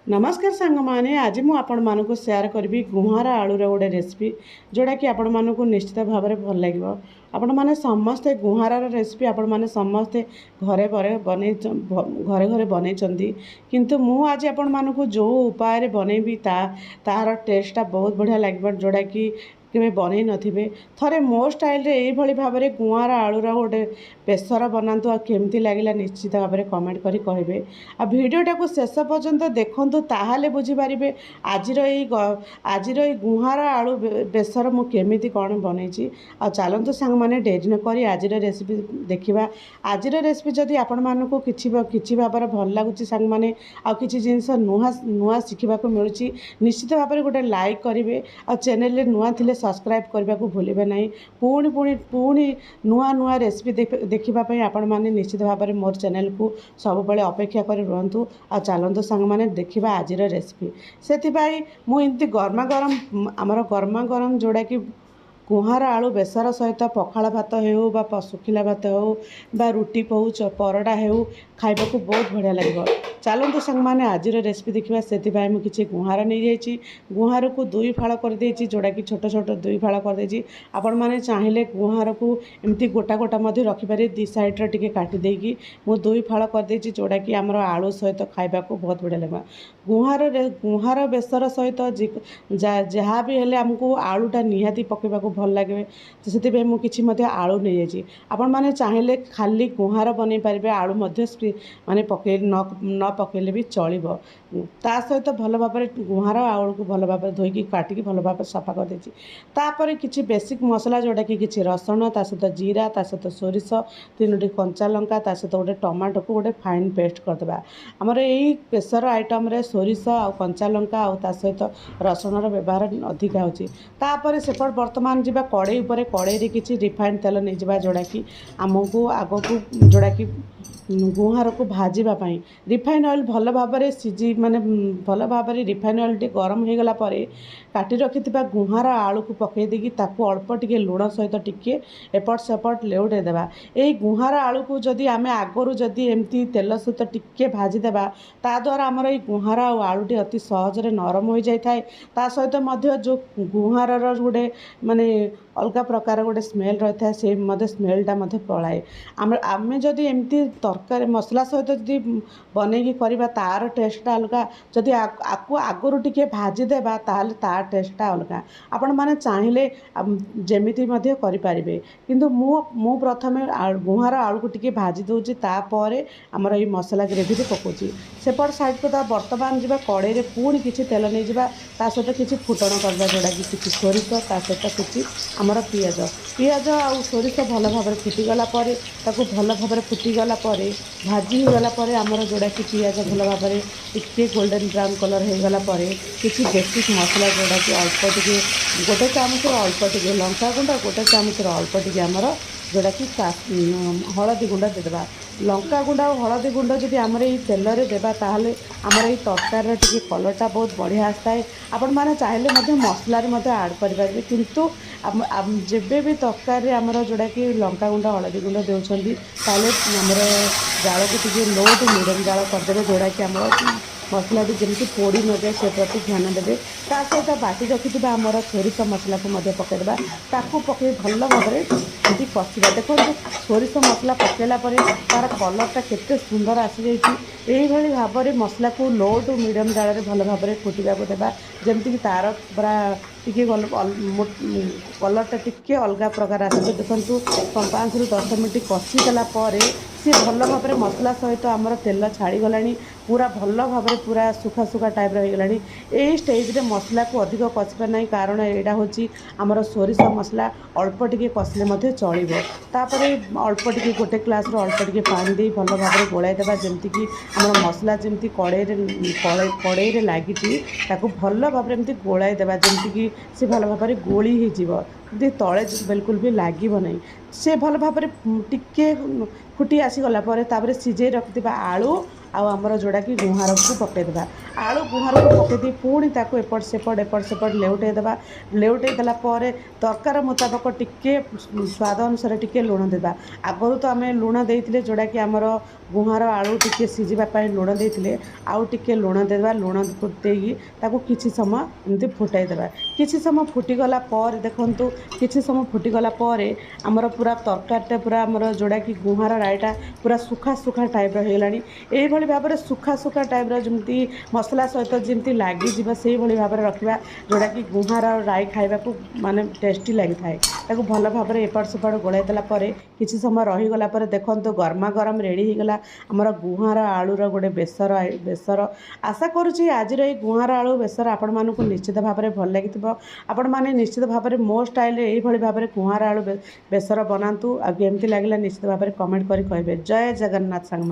नमस्कार सांग माने आज मु आपण मानक शेयर करी गुहार आलूर गोटे रेसिपी जोटा कि आपण मानक निश्चित भाव में भल लगे। आपण मैंने समस्ते गुहार रेसिपी आपण मैंने समस्ते घरे घरे घरे बनई किंतु मु आज आपण मानक जो उपाय बनईबी तार टेस्टा बहुत बढ़िया लगे जोटा कि केवे बनई नथिबे। थरे मो स्टाइल रे एई भली भाबरे गुआर आलूर गोटे बेसर बनातु आ केमती लागिला निश्चित भाव में कमेंट करी कहिबे। आ भिडियोटा को शेष पर्यंत देखंतु ताहाले बुझी पारिबे आजिर एई गुहार आलू बेसर मु केमिति कोन बनैछि। आ चलंतु सांग माने डेरी न करी आजिर रेसिपी देखिबा। आजिर रेसिपी जदि आपण मानकु किछि भाबर भल लागुछि सांग माने आ किछि जिंस नुआ शिखिबा को मिलुछि निश्चित भाव में गोटे लाइक करिवे आ चैनल रे नुआ थिले सब्सक्राइब करने को भूलिए ना। पुणी नुआ नुआ रेसिपी देखापी आपण मैंने निश्चित भाव में मोर चैनल को सब बड़े अपेक्षा कर रुहतु। आ चलतु सांग मैंने देखा आज रेसिपी से मुझे गरमा गरम आमर गरमा गरम जोड़ा कि गुहार आलू बेसर सहित पखाड़ भात हो बा सुखिला भात हो बा रुटी हो परोटा हो खाइबा को बहुत बढ़िया लगे। चलतु सांग मैंने आज रेसिपी देखा से मुझे गुहार नहीं जाइए गुहार को दुई फाड़ कर देछि जोड़ा कि छोट छोट दुई फाड़ कर देछि। आपण मैंने चाहिए गुहार को एमती गोटा गोटा रखिपारे दी साइड्रे टे काटी देकी मु दुई फाड़ कर देछि जोड़ा कि आमर आलू सहित खाइबा को बहुत बढ़िया लगे। गुहार बेसर सहित जहाँ भी हेले आमको आलूटा निहाती पकेबा भल लगे। तो से मुझे आलू नहीं जाइए आपण मैंने चाहिए खाली गुहार बन पारे आलू माने पके न पकेले भी चलो ता सहित भल भाव गुहार आलू को भल भाव धोईकी काटिकी भल भाव सफा कर देछि। तापर किछि बेसिक मसला जोटा कि किछि रसुण ता सहित जीरा ता सहित सोरिष 3टी कंचा लंका ता सहित गोटे टमाटो को गोटे फाइन पेस्ट करदेबा। आमर यही प्रेसर आइटम रे सोरिष आ कंचा लंका आ ता सहित रसुणर व्यवहार अधिक होछि। तापर सेपट वर्तमान जीवा कड़े उपरे कड़े किछि रिफाइंड तेल नहीं जावा जोड़ा कि आमको आग को जोड़ा कि गुहार को भाजवाई रिफाइन ऑयल भल भाव में सीझी माने भल भाव में रिफाइन ऑयल टे गरम हो गला परे काटी रखि गुहार आलू को पकई देकी ताकू अल्प टिके लुण सहित टिके एपट सेपट लेउटे देबा। एई गुहार आलू को जदि आमे आगरू जदि एमती तेल सहित टिके भाजी देबा ता द्वारा आमर एई गुहार आ आलूटी अति सहजरे नरम हो जाय थाए। ता सहित मध्य जो गुहार गोटे माने अलग प्रकार गोटे स्मेल रही है से स्मेलटा पलाए। आम जदि एमती तरकारी मसला सहित जदि बनईकी करवा तार टेस्टा अलग जदि आपको आगरू टिके भाजी देबा ताहले तार टेस्टा अलग। आपण माने चाहिए जमिति मध्य करें किंतु मु प्रथम गुहार आलू को टिके भाजी दूची तापर आमर ये मसला ग्रेवी पकाउची सेपट साइड को बर्तमान जावा कड़े रे पुणी किछि तेल नहीं जावा ता सहित किछि फुटण करवा जोड़ा कि किछि सोरिष ता सहित किछि आमर पियाज आ सोरिष भल भाव में फुटीगला भल भाव में फुटीगला भाजी होगला आमर जोड़ा कि पियाज भल भाव में टिके गोल्डन ब्राउन कलर हो गला किसी बेसिक मसला जोड़ा कि अल्प टिके गोटे चामच अल्प टिके लंका गुंड गोटे चामच अल्प टिके आमर जोड़ा कि हलदी गुंड देदेबा। लंका गुंड और हलदी गुंड जब आमर ये तेल रे देबा ताहले आमर ये तरकारी टिके कलरटा बहुत बढ़िया आसताए। आपण माने चाहिए मसलार आड करें किंतु जेबे भी तरकारी आमर जोड़ा कि लंका गुंड हलदी गुंड देउछंदी ताहले आमर जाल को टिके लो टू मीडियम जाल करदेबे जोड़ा कि आमर मसला जमी पोड़ी न जाए से प्रति ध्यान देवे। ता सहित बाटी रखि आमर सोरिष मसला को पकईदेबा ताकू पकई भल भाव में कषा। देखो सोरिष मसला पकईला तार कलरटा केते सुंदर आसी जाइए। यही भाव में मसला को लो टू मीडियम जाल भल भाव में फुटा को देवा जमती तार पूरा टिके कलरटा टिके अलग प्रकार आस। देखो 5 ରୁ 10 मिनट कषिदेला सी भल भाव में मसला सहित आमर तेल छाड़ी गलानी पूरा भल भाव में पूरा सुखा सुखा टाइप रहीगलानी। यही स्टेज रे मसला को अधिक कषिबा नहीं कारण यहाँ हूँ आमर सोरिष मसला अल्प टिके कषिले चलो। तापर अल्प टिके गोटे ग्लास अल्प टिके पानी दे भल भाव में गोलाई देबा जमती कि आमर मसला जमती कड़े लगी भल भाव में एमती गोलाई देबा जमती कि सी भल भाव में गोली हो तले बिल्कुल भी लगे नहीं से भल भाव में टिके फुटी आसीगला सिझे रखिथिबा आलू आमर जोड़ा कि गुहार को पकईदेबा। आलू गुहार को पकईदी पुणी ताको एपट सेपट लेउटे देला पर तरकार मुताबक टिके स्वाद अनुसार टिके लुण देवा। आगरू तो आम लुण देते जोड़ा कि आमर गुहार आलू टिके सिझापी लुण देते आउ टिके लुण देवा। लुण देकी ताको किछि समय एमती फुटाई देवा। किछि समय फुटीगला पर देखंतु किछि समय फुटीगला पर आमर पूरा तरकारीटा पूरा आमर जोड़ा कि गुहार राईटा पूरा सुखा सुखा टाइप होगलानी। एभली भाव में सुखा सुखा टाइप जमती मसला सहित जमती लगिज से भाई भाव में रखा जोड़ा कि गुहार राई खाइबा माने टेस्टी लगी थाए। ताको भल भाव में एपट सेपट गोलाई देला पर किछि समय रहीगला पर देखंतु गरमा गरम रेडी होगला आमर गुहार आलूर गोटे बेसर। आशा करुँची आज गुहार आलू बेसर आपण मानक निश्चित भाव में भल लगी। आपण मैंने निश्चित भाव में मो स्टाइल ये भाव में गुहार आलू बेसर बनातु। आमती लगे निश्चित भाव में कमेंट करें। जय जगन्नाथ सांग।